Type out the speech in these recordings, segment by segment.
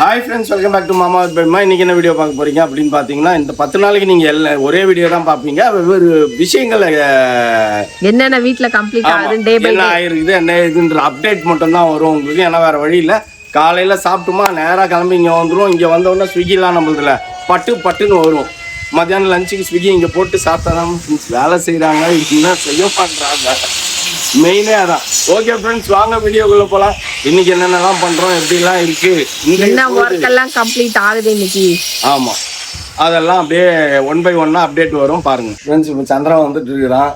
Hi friends, welcome back to Mama Peruma. இன்றைக்கி என்ன video பார்க்க போகிறீங்க அப்படின்னு பார்த்தீங்கன்னா, இந்த 10 நாளைக்கு நீங்கள் ஒரே வீடியோ தான் பார்ப்பீங்க. வெவ்வேறு விஷயங்கள் என்னென்ன வீட்டில் கம்ப்ளீட் ஆகுது, டே பை என்ன ஆகிருக்குது, என்ன இதுன்ற அப்டேட் மட்டும் தான் வரும் உங்களுக்கு. ஏன்னா வேறு வழி இல்லை. காலையில் சாப்பிட்டுமா நேராக கிளம்பி இங்கே வந்துடும். இங்கே வந்தோடனே ஸ்விக்கிலாம் நம்மளதில் பட்டுன்னு வரும். மத்தியானம் லஞ்சுக்கு ஸ்விக்கி இங்கே போட்டு சாப்பிட்டா தான் வேலை செய்கிறாங்க. என்ன செய்ய பண்ணுறாங்க, மெயினே அதான். ஓகே ஃப்ரெண்ட்ஸ், வாங்க வீடியோக்குள்ளே போகலாம். இன்னைக்கு என்னென்னலாம் பண்ணுறோம், எப்படிலாம் இருக்குது, என்ன ஒர்க் எல்லாம் கம்ப்ளீட் ஆகுது இன்னைக்கு. ஆமாம், அதெல்லாம் அப்படியே ஒன் பை ஒன்னாக அப்டேட் வரும் பாருங்கள் ஃப்ரெண்ட்ஸ். இப்போ சந்திரா வந்துட்டு இருக்கிறான்.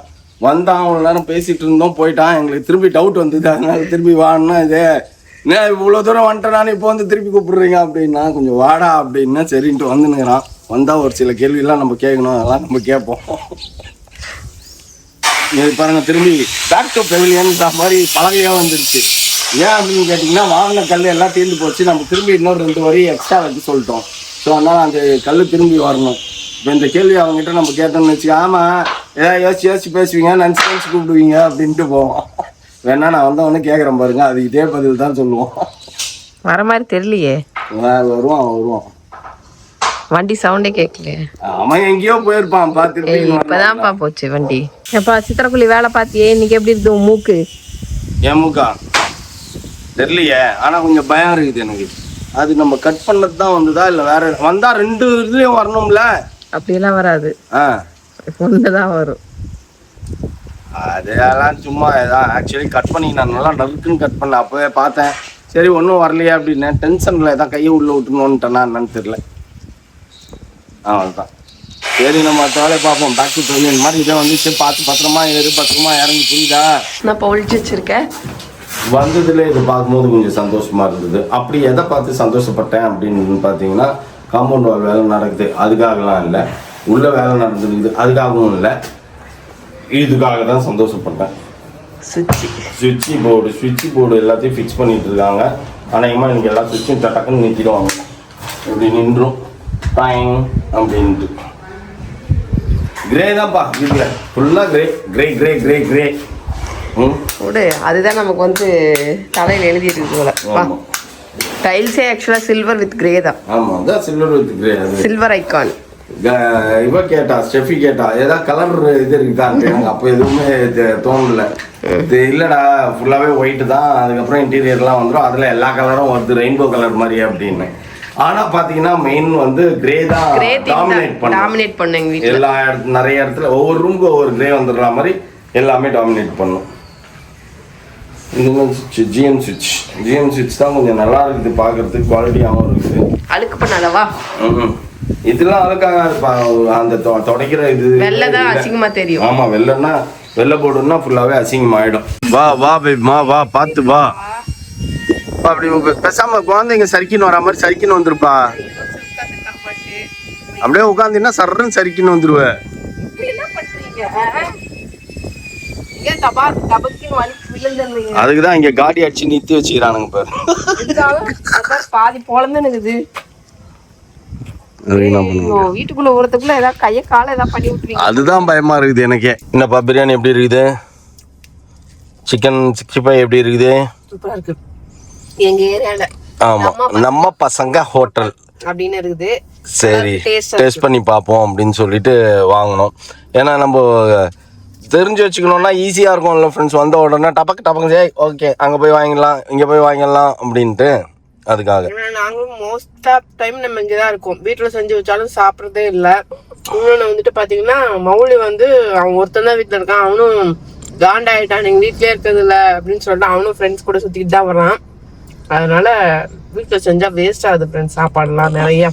வந்தான், அவ்வளோ நேரம் பேசிகிட்டு இருந்தோம், போயிட்டான். எங்களுக்கு திரும்பி டவுட் வந்தது, அதனால திரும்பி வான்னா இதே என்ன இவ்வளோ தூரம் வந்துட்டேன், இப்போ வந்து திருப்பி கூப்பிடுறீங்க அப்படின்னா, கொஞ்சம் வாடா அப்படின்னா சரின்ட்டு வந்துனுங்கிறான். வந்தால் ஒரு சில கேள்வியெல்லாம் நம்ம கேட்கணும், அதெல்லாம் நம்ம கேட்போம். இது பாருங்க, திரும்பி பேக் டு பெவிலியன்ற மாதிரி பழகையாக வந்துருச்சு. ஏன் அப்படின்னு கேட்டிங்கன்னா, வாங்கின கல் எல்லாம் தீர்ந்து போச்சு. நம்ம திரும்பி இன்னொரு 2 வரி எக்ஸ்ட்ரா வைக்க சொல்லிட்டோம். ஸோ அதனால் அந்த கல் திரும்பி வரணும். இப்போ இந்த கேள்வி அவங்ககிட்ட நம்ம கேட்டோம்னு வச்சு, ஆமாம் ஏதாவது யோசிச்சு பேசுவீங்க, நினச்சி கூப்பிடுவீங்க அப்படின்ட்டு போவோம். வேணா நான் வந்தவொடனே கேட்குறேன் பாருங்க, அது இதே பதில் தான் சொல்லுவோம். வர மாதிரி தெரியலையே. வருவான் வண்டி சவுண்டே கேட்கலையே. அவன் எங்கேயோ போயிருப்பான், பார்த்துட்டு இப்பதான்ப்பா போச்சு வண்டி. எப்பா சித்திரக்குள்ளி வேலை பார்த்தியே, இன்னைக்கு எப்படி இருக்கு உன் மூக்கு? என் மூக்கா தெரியலையே, ஆனால் கொஞ்சம் பயம் இருக்குது எனக்கு. அது நம்ம கட் பண்ணது தான் வந்ததா இல்லை வேற வந்தா 2 இதுலயும் வரணும்ல? அப்படியெல்லாம் வராது, ஒண்ணுதான் வரும். அதெல்லாம் சும்மா ஏதாவது ஆக்சுவலி கட் பண்ணி நான் நல்லா நறுக்குன்னு கட் பண்ணேன். அப்போவே பார்த்தேன், சரி ஒன்றும் வரலையே அப்படின்னு. டென்ஷனில் தான் கையை உள்ளே விட்டுணுன்ட்டேன்னா என்னன்னு தெரியல. அதுதான் சரி, நம்ம வேலையை பார்ப்போம். பேக் டு பெவிலியன் மாதிரி இதை வந்துச்சு. பார்த்து பத்திரமா இறங்கி. புரியுதா? நான் இப்போ ஒழிச்சு வச்சிருக்கேன். வந்ததுல இது பார்க்கும்போது கொஞ்சம் சந்தோஷமா இருந்தது. அப்படி எதை பார்த்து சந்தோஷப்பட்டேன் அப்படின்னு பார்த்தீங்கன்னா, காம்பவுண்ட் வால் வேலை நடக்குது, அதுக்காகலாம் இல்லை. உள்ள வேலை நடந்துருக்குது, அதுக்காகவும் இல்லை. இதுக்காக தான் சந்தோஷப்பட்டேன். சுவிட்ச் போர்டு எல்லாத்தையும் ஃபிக்ஸ் பண்ணிட்டு இருக்காங்க. அநேகமாக எனக்கு எல்லா சுவிட்சும் டக்குன்னு நிற்கிடுவாங்க. இப்படி நின்றும் டைம் அப்படின்ட்டு. கிரே தான்ப்பா வீட்டில் ஃபுல்லாக grey grey grey grey grey. விடு, அதுதான் நமக்கு வந்து தலையில் எழுதிட்டு இருக்கு போல. டைல்ஸே ஆக்சுவலாக சில்வர் வித் கிரே தான். ஆமாம், அதான் silver with grey. Silver icon. இவ கேட்டா, ஸ்டெஃபி கேட்டா, ஏதாவது கலர் இது இருக்குதான்னு. அப்போ எதுவுமே தோணல. இது இல்லைடா, ஃபுல்லாகவே ஒயிட்டு தான். அதுக்கப்புறம் இன்டீரியர்லாம் வந்துடும், அதில் எல்லா கலரும் வருது, ரெயின்போ கலர் மாதிரி அப்படின்னு. ஆனால் பார்த்தீங்கன்னா மெயின் வந்து கிரே தான் டாமினேட் பண்ணுங்க. எல்லா இடத்துல நிறைய இடத்துல ஒவ்வொரு ரூமுக்கு ஒவ்வொரு கிரே வந்துடுற மாதிரி எல்லாமே டாமினேட் பண்ணும். இந்த ஜிஎம் சுவிட்ச் தான் கொஞ்சம் நல்லா இருக்குது பார்க்கறதுக்கு, குவாலிட்டியாகவும் இருக்குது. அழுக்கு பண்ணாதவா? இதெல்லாம் அழுக்காக அந்த துடைக்கிற இது வெள்ளைதான் அசிங்கமா தெரியும். ஆமா, வெள்ளை போடுன்னா ஃபுல்லாவே அசிங்கம் ஆயிடும். வா பேபிமா, வா பார்த்து வா. அப்படி பேசாம குழந்தைங்க சறுக்கின்னு வர மாதிரி சறுக்கின்னு வந்துருப்பா. அப்படியே உட்காந்துன்னா சர்றன்னு சறுக்கின்னு வந்துருவேன். அதுக்குதான் இங்க காடி அடிச்சு நிறுத்தி வச்சுக்கிறானுங்க பாதி பொழந்துனுக்குது. வீட்டுக்குள்ள ஒருத்தக்குள்ள ஏதாவது கைய கால ஏதாவது பண்ணி விட்டுருவீங்க. அதுதான் பயமா இருக்குது எனக்கே. என்னப்பா பிரியாணி எப்படி இருக்குது? சிக்கன் 65 எப்படி இருக்குது? சூப்பரா இருக்கு. எங்க ஏரியால ஆமா, நம்ம பசங்க ஹோட்டல் அப்படின்னு இருக்குது. சரி, டேஸ்ட் பண்ணி பார்ப்போம் அப்படின்னு சொல்லிட்டு வாங்கணும். ஏன்னா நம்ம தெரிஞ்சு வச்சுக்கணும்னா ஈஸியா இருக்கும்ல ஃப்ரெண்ட்ஸ். வந்த உடனே டபக்கு ஓகே அங்க போய் வாங்கிடலாம், இங்க போய் வாங்கிடலாம் அப்படின்ட்டு. அதுக்காக நாங்களும் மோஸ்ட் ஆஃப் டைம் நம்ம இங்கதான் இருக்கோம். வீட்டுல செஞ்சு வச்சாலும் சாப்பிட்றதே இல்லை. இன்னொன்று வந்துட்டு பாத்தீங்கன்னா, மௌலி வந்து அவன் ஒருத்தன் தான் வீட்டுல இருக்கான். அவனும் காண்டாயிட்டான், நீங்க வீட்லயே இருக்கிறது இல்லை அப்படின்னு சொல்லிட்டு அவனும் ஃப்ரெண்ட்ஸ் கூட சுத்திக்கிட்டு தான் வரான். அதனால வீட்டுல செஞ்சா வேஸ்ட் ஆகுது ஃப்ரெண்ட்ஸ், சாப்பாடுலாம் நிறைய.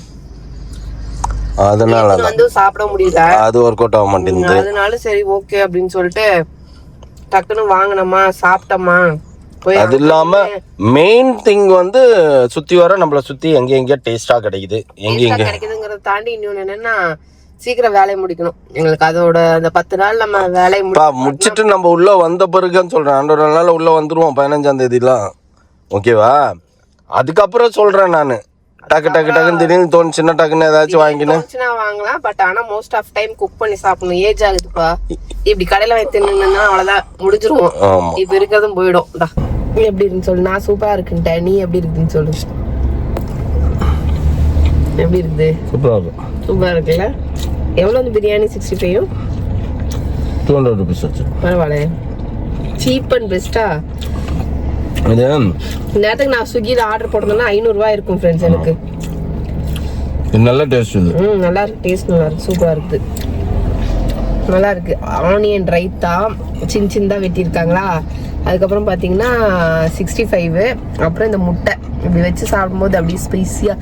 அதனால வந்து சாப்பிட முடியல, அது ஒர்க் அவுட் ஆக மாட்டேங்குது. அதனால சரி ஓகே அப்படின்னு சொல்லிட்டு டக்குன்னு வாங்கினோமா, சாப்பிட்டோமா. அது இல்லாம மெயின் திங் வந்து சுத்தி வர நம்மள சுத்தி எங்க டேஸ்டா கிடைக்குது, எங்க கிடைக்குதுங்கறத தாண்டி இன்னொன்னு என்னன்னா, சீக்கிரம் வேலையை முடிக்கணும். எங்களுக்கு அதோட அந்த 10 நாள் நம்ம வேலையை முடிச்சிட்டு நம்ம உள்ள வந்த பிறகுன்னு சொல்றேன். 2 நாள் உள்ள வந்துருவோம் 15ஆம் தேதிலாம். ஓகேவா? அதுக்கப்புறம் சொல்றேன் நானு. டக்குன்னு திடீர்னு தோணுச்சுன்னா டக்குன்னு ஏதாச்சும் வாங்கலாம். பட் ஆனா மோஸ்ட் ஆஃப் டைம் குக் பண்ணி சாப்பிடணும். ஏஜ் ஆகுதுப்பா, இப்படி கடையில வாங்கி தின்னு அவ்வளவுதான், முடிஞ்சிருவோம். இப்ப இருக்கிறதும் போயிடும். நீ எப்படி இருக்குன்னு சொல்லு. நான் சூப்பரா இருக்குன்ட்டேன், நீ எப்படி இருக்குன்னு சொல்லு. எப்படி இருக்குது? சூப்பராக இருக்கும். சூப்பராக இருக்குல்ல? எவ்வளோ வந்து பிரியாணி 65? 200 rupees ஆச்சு. பரவாயில்ல, சீப் அண்ட் பெஸ்ட்டா. இது நேரத்துக்கு நான் ஸ்விக்கியில் ஆர்டர் போட்டோம்னா 500 ரூபாய் இருக்கும் ஃப்ரெண்ட்ஸ் எனக்கு. இது நல்ல டேஸ்ட். இது நல்லா இருக்கு, டேஸ்ட் நல்லா இருக்கு, சூப்பராக இருக்குது, நல்லா இருக்கு. ஆனியன் ரைத்தா சின்ன சின்னதாக வெட்டியிருக்காங்களா. அதுக்கப்புறம் பார்த்தீங்கன்னா 65, அப்புறம் இந்த முட்டை இப்படி வச்சு சாப்பிடும்போது அப்படியே ஸ்பைஸியாக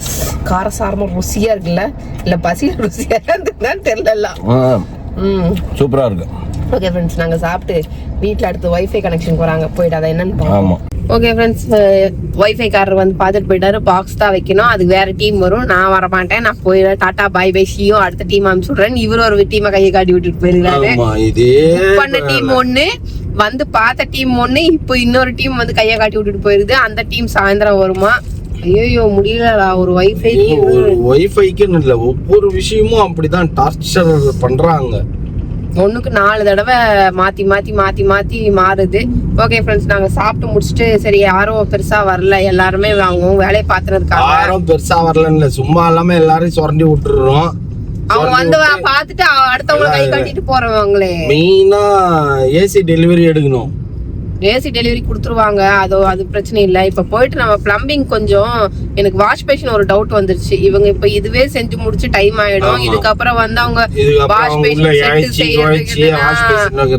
காரசாரமாக ருசியாக இருக்குல்ல, இல்லை பசியில் ருசியாக இருந்துதான் தெரியல. சூப்பராக இருக்கு. ஓகே ஃப்ரெண்ட்ஸ், நாங்கள் சாப்பிட்டு வீட்டில் அடுத்து ஒய்ஃபை கனெக்ஷன் போகிறாங்க, போயிட்டு அதை என்னன்னு பார்ப்போம். ஓகே ஃப்ரெண்ட்ஸ், ஒய்ஃபை காரர் வந்து பார்த்துட்டு போயிட்டாரு. பாக்ஸ் தான் வைக்கணும், அதுக்கு வேற டீம் வரும், நான் வரமாட்டேன், நான் போயிடுறேன், டாட்டா பாய் பை ஷியும் அடுத்த டீம் அனுப்பிச்சு விட்றேன். இவரு ஒரு டீமை கையை காட்டி விட்டுட்டு போயிருக்காரு. பண்ண டீம் ஒண்ணு, வந்து பார்த்த டீம் ஒண்ணு, இப்போ இன்னொரு டீம் வந்து கையை காட்டி விட்டுட்டு போயிருது. அந்த டீம் சாயந்தரம் வருமா? ஐயோ முடியலடா. ஒரு ஒய்ஃபைக்கு இல்ல, ஒவ்வொரு விஷயமும் அப்படிதான் டார்ச்சர் பண்றாங்க. ஒண்ணுக்கு 4 தடவை மாத்தி மாத்தி மாத்தி மாத்தி மாறுது. ஓகே ஃப்ரெண்ட்ஸ், நாங்க சாப்பிட்டு முடிச்சுட்டு சரி யாரும் பெருசா வரல, எல்லாருமே அவங்க வேலையை பாத்துறதுக்காக. யாரும் பெருசா வரல, சும்மா இல்லாம எல்லாரையும் சுரண்டி விட்டுறோம். அவங்க வந்து பாத்துட்டு அடுத்தவங்களை கை காட்டிட்டு போறவங்களே. மெயினா ஏசி டெலிவரி எடுக்கணும். ஏசி டெலிவரி கொடுத்துருவாங்க, அது பிரச்சனை இல்லை. இப்ப போயிட்டு நம்ம பிளம்பிங் கொஞ்சம் எனக்கு வாஷ் பேஷன் ஒரு டவுட் வந்துருச்சு. இவங்க இப்ப இதுவே செஞ்சு முடிச்சு டைம் ஆயிடும். இதுக்கப்புறம் வந்து அவங்க வாஷ் பேஷன் செட் செய்யறதுக்கு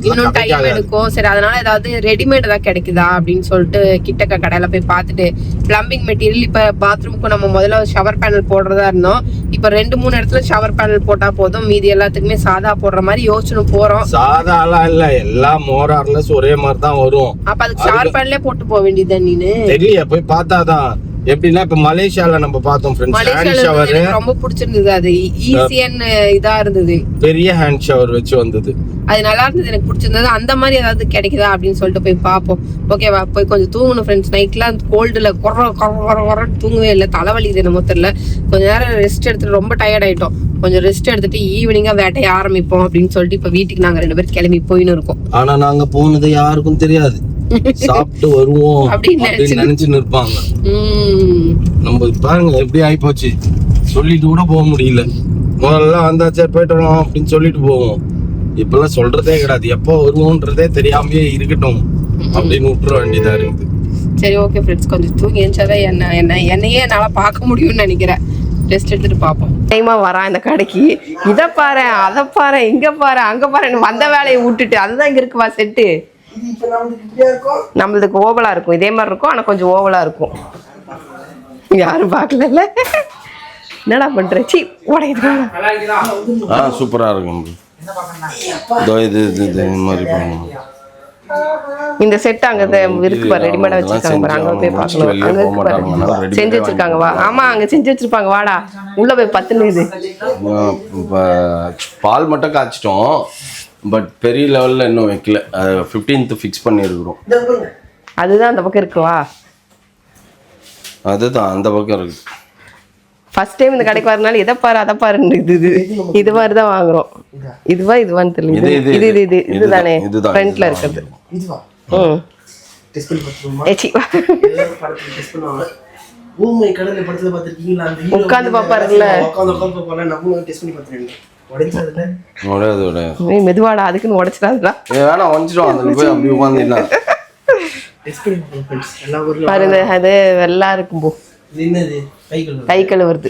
இன்னும் டைம் எடுக்கும். சரி, அதனால ஏதாவது ரெடிமேட் ஏதாவது கிடைக்குதா அப்படின்னு சொல்லிட்டு கிட்டக்க கடையில போய் பார்த்துட்டு பிளம்பிங் மெட்டீரியல். இப்ப பாத்ரூமுக்கு நம்ம முதல்ல ஷவர் பேனல் போடுறதா இருந்தோம். இப்ப 2-3 இடத்துல ஷவர் பேனல் போட்டா போதும், மீதி எல்லாத்துக்குமே சாதா போடுற மாதிரி யோசனை போறோம். சாதா இல்ல, எல்லாம் மோரார்லஸ் ஒரே மாதிரி தான் வரும். அப்ப அதுக்கு ஷவர் பேன்லயே போட்டு போக வேண்டியது நீனு. தெரியல, போய் பார்த்தாதான். எப்படின்னா இப்ப மலேசியால நம்ம பார்த்தோம் ஃப்ரெண்ட்ஸ், ஹேண்ட் ஷவர் ரொம்ப பிடிச்சிருந்தது. அது ஈஸியன் இதா இருந்தது, பெரிய ஹேண்ட் ஷவர் வச்சு வந்தது, அது நல்லா இருந்தது, எனக்கு பிடிச்சிருந்தது. அந்த மாதிரி ஏதாவது கிடைக்குதா அப்படின்னு சொல்லிட்டு போய் பார்ப்போம். ஓகேவா, போய் கொஞ்சம் தூங்கணும் ஃப்ரெண்ட்ஸ். நைட்லாம் கோல்டுல குற தூங்கவே இல்லை, தலைவலி இது என்னமோ தெரியல. கொஞ்ச நேரம் ரெஸ்ட் எடுத்துட்டு ரொம்ப டயர்ட் ஆயிட்டோம். கொஞ்சம் ரெஸ்ட் எடுத்துட்டு ஈவினிங்கா வேட்டையை ஆரம்பிப்போம் அப்படின்னு சொல்லிட்டு இப்ப வீட்டுக்கு நாங்க 2 பேரும் கிளம்பி போயின்னு இருக்கோம். ஆனா நாங்க போனது யாருக்கும் தெரியாது, சாப்பிட்டு வருவோம் அப்படின்னு நினைச்சு நிற்பாங்க. நம்ம பாருங்க எப்படி ஆயிப்போச்சு, சொல்லிட்டு கூட போக முடியல. முதல்ல வந்தாச்சே போயிட்டு வரோம் அப்படின்னு சொல்லிட்டு போவோம். இப்பெல்லாம் சொல்றதே கிடையாது, எப்போ வருவோன்றதே தெரியாமயே இருக்கட்டும் அப்படின்னு விட்டுற வேண்டியதா இருக்குது. சரி ஓகே ஃப்ரெண்ட்ஸ், கொஞ்சம் தூங்கி எழுந்தாதான் என்னையே என்னால பார்க்க முடியும்னு நினைக்கிறேன். ரெஸ்ட் எடுத்துட்டு பார்ப்போம். டைமா வரான் இந்த கடைக்கு, இதை பாரு அதை பாரு இங்க பாரு அங்க பாரு, வந்த வேலையை விட்டுட்டு. அதுதான் இங்க இருக்குவா செட்டு. நம்மளுக்கு ஓவலா இருக்கும், இதே மாதிரி இருக்கும், ஆனா கொஞ்சம் ஓவலா இருக்கும். யாரும் பார்க்கல. என்னடா பண்ற? சி உடையுது. சூப்பரா இருக்கும். இந்த செட் அங்க இருக்கு பாரு, ரெடிமேடா வச்சிருக்காங்க பாரு, அங்க போய் பார்க்கணும். அங்க இருக்கு பாரு, செஞ்சு வச்சிருக்காங்க. வா, ஆமா அங்க செஞ்சு வச்சிருப்பாங்க, வாடா உள்ள போய் பத்துனுது. பால் மட்டும் காய்ச்சிட்டோம், பட் பெரிய லெவல்ல இன்னும் வைக்கல. 15th ஃபிக்ஸ் பண்ணிருக்கிறோம். அதுதான் அந்த பக்கம் இருக்குவா? அதுதான் அந்த பக்கம் இருக்கு. ஃபர்ஸ்ட் டைம் இந்த கடைக்கு வரனால இதை பாரு அதை பாருன்னு இது மாதிரி தான் வாங்குறோம். இதுவான்னு தெரியல. இதுதானே ஃப்ரண்ட்ல இருக்கிறது. உட்காந்து பாப்பாருல்ல, மெதுவாடா, அதுக்குன்னு உடைச்சிடாதுடா. பாருங்க, அது வெள்ளா இருக்கும் போ, கை கழுவுறது.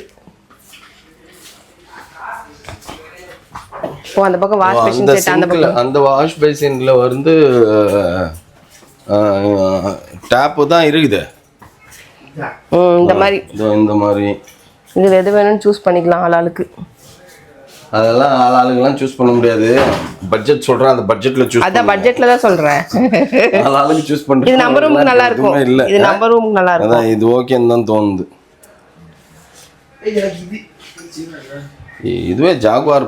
ஓ, அந்த பக்கம் வாஷ் பேசின் செட். அந்த பக்கம் அந்த வாஷ் பேசின்ல வந்து டாப் தான் இருக்குது. இந்த மாதிரி இது எது வேணும்னு சூஸ் பண்ணிக்கலாம் ஆளாளுக்கு. அதெல்லாம் ஆளாளுக்கெல்லாம் சூஸ் பண்ண முடியாது. பட்ஜெட் சொல்றேன், அந்த பட்ஜெட்ல சூஸ். அதான் பட்ஜெட்ல தான் சொல்றேன். ஆளாளுக்கு சூஸ் பண்றது. இது நம்ம ரூமுக்கு நல்லா இருக்கும். இது நம்ம ரூமுக்கு நல்லா இருக்கும். அதான் இது ஓகேன்னு தான் தோணுது. இதுவே ஜாகுவார்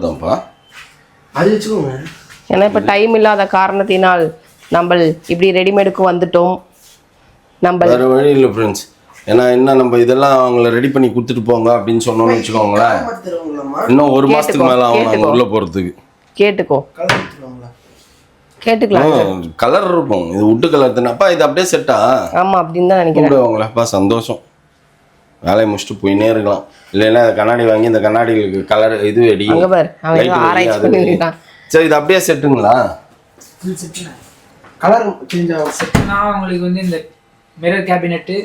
தான்ப்பா. அது வச்சுக்கோங்க. ஏன்னா இப்போ டைம் இல்லாத காரணத்தினால் நம்ம இப்படி ரெடிமேடுக்கு வந்துட்டோம். நம்ம வேற வழி இல்லை ஃப்ரெண்ட்ஸ். ஏன்னா என்ன, நம்ம இதெல்லாம் அவங்கள ரெடி பண்ணி கொடுத்துட்டு போங்க அப்படின்னு சொன்னோம்னு வச்சுக்கோங்களேன், இன்னும் 1 மாசத்துக்கு மேல ஆகும் நாங்கள் உள்ள போறதுக்கு. கேட்டுக்கோ, கேட்டுக்கலாம். கலர் இருக்கும், இது உட்டு கலர் தானேப்பா, இது அப்படியே செட்டா? ஆமா அப்படின்னு தான் நினைக்கிறேன். கூப்பிடுவாங்களேப்பா, சந்தோஷம். வேலையை முடிச்சுட்டு போயினே இருக்கலாம். இல்லைன்னா கண்ணாடி வாங்கி இந்த கண்ணாடிகளுக்கு கலர் இது அடி. சரி, இது அப்படியே செட்டுங்களா? கலர் சேஞ்ச் ஆகும். செட்னா உங்களுக்கு வந்து இந்த மிரர் கேபினெட்டு,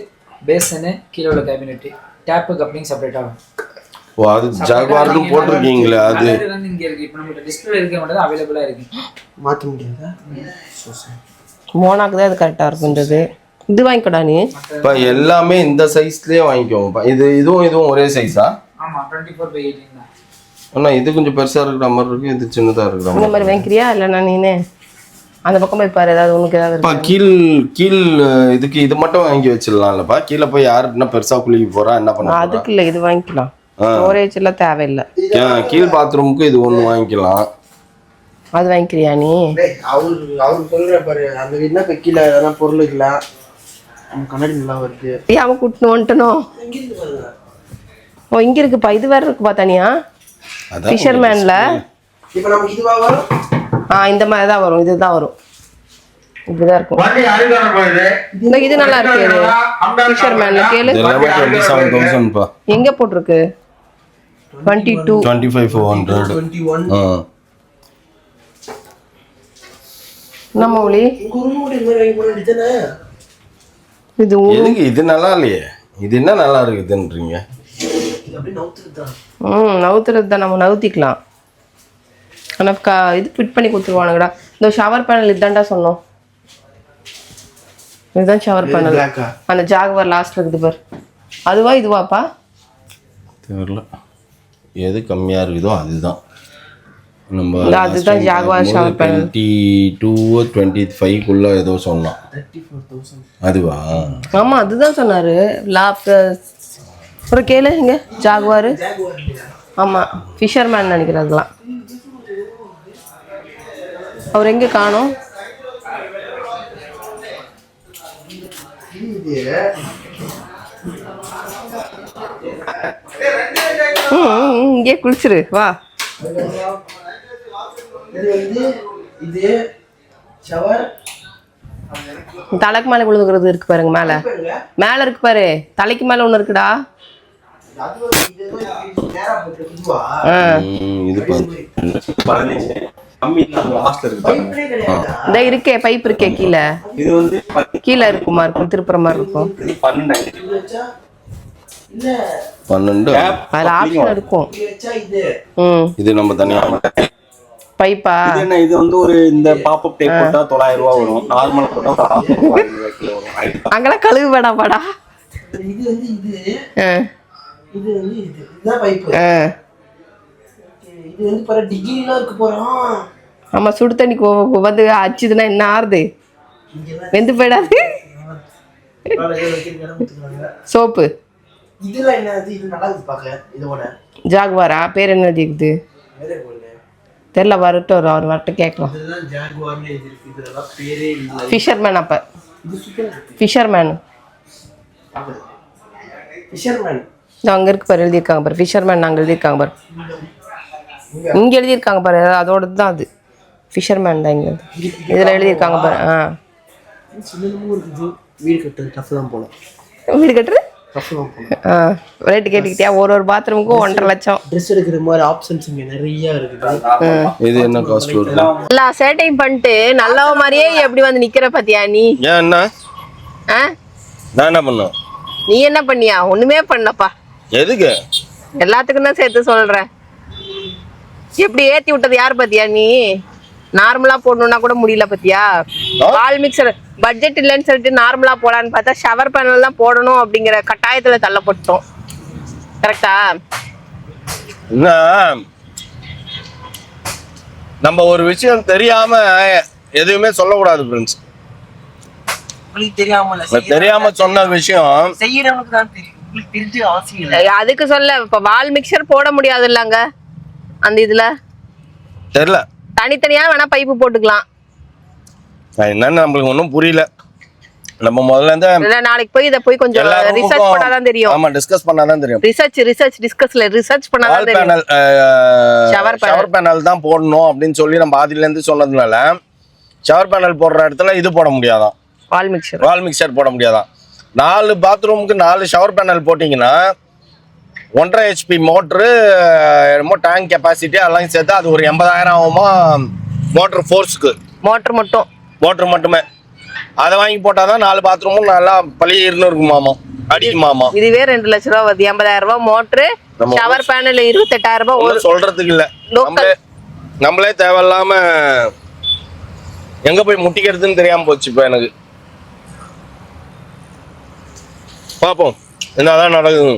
பேசனு, கீழே உள்ள கேபினெட்டு, டேப்பு கப்ளிங் செப்பரேட் ஆகும். ஓ, அது ஜாகுவார்னு போட்டிருக்கீங்களா? அது வந்து இங்க இருக்கு. இப்போ நம்ம டிஸ்ப்ளே இருக்க மட்டும் அவைலபிளா இருக்கு. மாத்த முடியாதா? மோனாக்கு தான் அது கரெக்டா இருக்குன்றது. இது வாங்கிக்கடா நீ. இப்போ எல்லாமே இந்த சைஸ்லயே வாங்கிக்கோங்கப்பா. இதுவும் ஒரே சைஸா? ஆமா, 24/18 தான். ஆனா இது கொஞ்சம் பெருசா இருக்கிற மாதிரி இருக்கு, இது சின்னதா இருக்கிற இந்த மாதிரி வாங்கிக்கிறியா இல்லைன்னா நீனே அந்த பக்கம் போய் பாரு, ஏதாவது உனக்கு ஏதாவது கீழ் இதுக்கு இது மட்டும் வாங்கி வச்சிடலாம்லப்பா. கீழே போய் யாரு என்ன பெருசா குளிக்க போறா, என்ன பண்ண? அதுக்கு இல்லை, இது வாங்கிக்கலாம். ஸ்டோரேஜ் எல்லாம் தேவையில்லை. கீழ் பாத்ரூமுக்கு இது ஒன்று வாங்கிக்கலாம். அது வாங்கிக்கிறியா நீ? அவரு சொல்ற பாரு, அந்த வீடுனா இப்போ கீழே எதனா பொருள் இருக்கலாம், கண்ணாடி நல்லா வருது. அவன் கூட்டின்னு வந்துட்டனும். ஓ, இங்க இருக்குப்பா, இது வேற இருக்குப்பா தனியா. ஃபிஷர்மேன்ல இப்போ நமக்கு இதுவா வரும். இந்த மாதிரி தான் வரும், இதுதான் வரும், இப்படிதான் இருக்கும். இது நல்லா இருக்கு. ஃபிஷர்மேன்ல கேளு. 27,000 பா. எங்க போட்டிருக்கு? 25,400. 21. நம்ம ஒளி இது எதுக்கு இது நல்லா இல்லையே? இது என்ன நல்லா இருக்குதுன்றீங்க? நவுத்துறது தான், நம்ம நவுத்திக்கலாம். ஆனால் இது ஃபிட் பண்ணி கொடுத்துருவானுங்கடா. இந்த ஷவர் பேனல் இதுதான்டா சொன்னோம். இதுதான் ஷவர் பேனல். அந்த ஜாகுவார் லாஸ்ட்ல இருக்குது பாரு, அதுவா இதுவாப்பா தெரியல. எது கம்மியா இருக்குதோ அதுதான். நம்ம அதுதான் ஜாகுவார் ஷவர் பேனல். 22-25 ஏதோ சொன்னோம். 34,000. அதுவா? ஆமா, அதுதான் சொன்னாரு. ஒரு கேளு இங்க ஜாகுவார். ஆமா, ஃபிஷர்மேன் நினைக்கிறேன். அதெல்லாம் அவர் எங்க காணோம்? இங்கே குளிச்சிரு வா. தலைக்கு மேல விழுதுகிறது இருக்கு பாருங்க. மேல இருக்கு பாரு, தலைக்கு மேல ஒண்ணு இருக்குடா. இந்த இருக்கே பைப் இருக்கே கீழே. கீழே இருக்குமா இருக்கும், திருப்புற மாதிரி இருக்கும். 12 அதுல ஆப்ஷன் இருக்கும். இது நம்ம தனியா பைப்பா? இது வந்து ஒரு இந்த பாப்அப் டேப் போட்டா 900 ரூபாய் வரும். நார்மல் போட்டா அங்கெல்லாம் கழுவு வேடாமாடா. இது வந்து இது வந்து இதுதான் பைப். இது வந்து பர டிகிரிலாம் இருக்கு போறோம். ஆமா, சுடு தண்ணி வந்து அச்சுதுன்னா என்ன ஆறுது? வெந்து போயிடாது. சோப்பு இதெல்லாம் என்ன? இது நல்லா இருக்கு பாக்க. இதோட ஜாகுவாரா பேர் என்ன இருக்குது தெரியல. வரட்டும், அவர் வரட்டு கேட்கலாம். ஃபிஷர்மேன். அப்ப ஃபிஷர்மேன் அங்க இருக்கு பாரு, எழுதியிருக்காங்க பாரு. ஃபிஷர்மேன் அங்க எழுதியிருக்காங்க பாரு, இங்க எழுதியிருக்காங்க பாரு. அதோட தான் அது ஃபிஷர்மேன் தான் இங்க இதுல எழுதியிருக்காங்க பாரு. வீடு கட்டுறது டஃப் தான் போல. வீடு கட்டுறது ரேட்டு கேட்டுக்கிட்டியா? ஒரு பாத்ரூமுக்கும் 1.5 லட்சம். ட்ரெஸ் எடுக்கிற மாதிரி ஆப்ஷன்ஸ் இங்க நிறைய இருக்குது. இது என்ன காஸ்ட் வருது? எல்லா சேட்டையும் பண்ணிட்டு நல்லவ மாதிரியே எப்படி வந்து நிக்கிற பாத்தியா நீ? ஏன் என்ன? நான் என்ன பண்ணேன்? நீ என்ன பண்ணியா? ஒண்ணுமே பண்ணலப்பா. எதுக்கு? எல்லாத்துக்கும் தான் சேர்த்து சொல்றேன். எப்படி ஏத்தி விட்டது யார் பாத்தியா நீ? நார்மலா போடணும்னா கூட முடியல பாத்தியா? பால் மிக்சர் பட்ஜெட் இல்லைன்னு சொல்லிட்டு நார்மலா போலான்னு பார்த்தா ஷவர் பேனல் தான் போடணும் அப்படிங்கிற கட்டாயத்துல தள்ளப்பட்டோம். கரெக்டா? நம்ம ஒரு விஷயம் தெரியாம எதுவுமே சொல்லக்கூடாது ஃப்ரெண்ட்ஸ். தெரியாம சொன்ன விஷயம் செய்யறவனுக்கு தான் தெரியும், உங்களுக்கு தெரிஞ்சு அவசியம் இல்லை. அதுக்கு சொல்ல இப்ப வால் மிக்சர் போட முடியாது இல்லங்க அந்த இதுல. தெரியல, தனித்தனியா வேணா பைப்பு போட்டுக்கலாம். என்னன்னு நம்மளுக்கு ஒன்றும் புரியல. நம்ம முதல்ல இருந்து நாளைக்கு போய் இத போய் கொஞ்சம் ரிசர்ச் பண்ணாதான் தெரியும். ஆமா, டிஸ்கஸ் பண்ணாதான் தெரியும். ரிசர்ச் பண்ணாதான் தெரியும். ஷவர் பேனல் தான் போடணும் அப்படின்னு சொல்லி நம்ம ஆதில இருந்து சொன்னதுனால ஷவர் பேனல் போடுற இடத்துல இது போட முடியாதான், வால் மிக்சர். வால் மிக்சர் போட முடியாதான். 4 பாத்ரூமுக்கு 4 ஷவர் பேனல் போட்டிங்கன்னா 1.5 HP மோட்ரு, என்னமோ டேங்க் கெப்பாசிட்டி எல்லாம் சேர்த்து அது ஒரு 80,000 ஆகுமா மோட்ரு ஃபோர்ஸுக்கு. மோட்ரு மட்டுமே அதை வாங்கி போட்டாதான் 4 பாத்ரூமும் நல்லா பழியிருந்து இருக்குமாமா, அடிக்குமாமா. இதுவே 2 லட்ச ரூபா வருது. 80,000 ரூபாய் மோட்ரு, ஷவர் பேனல் 28,000 ரூபாய். ஒரு சொல்றதுக்கு இல்ல, நம்மளே தேவையில்லாம எங்க போய் முட்டிக்கிறதுன்னு தெரியாம போச்சு இப்ப எனக்கு. பாப்போம் என்னதான் நடக்குது.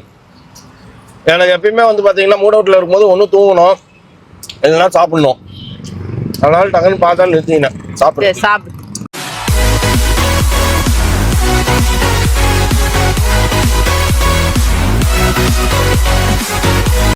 எனக்கு எப்பயுமே வந்து பாத்தீங்கன்னா மூட் அவுட்ல இருக்கும்போது ஒன்னும் தூங்கணும் இல்லைன்னா சாப்பிடணும். அதனால டக்குன்னு பார்த்தா நிறுத்தினேன் சாப்பிடு.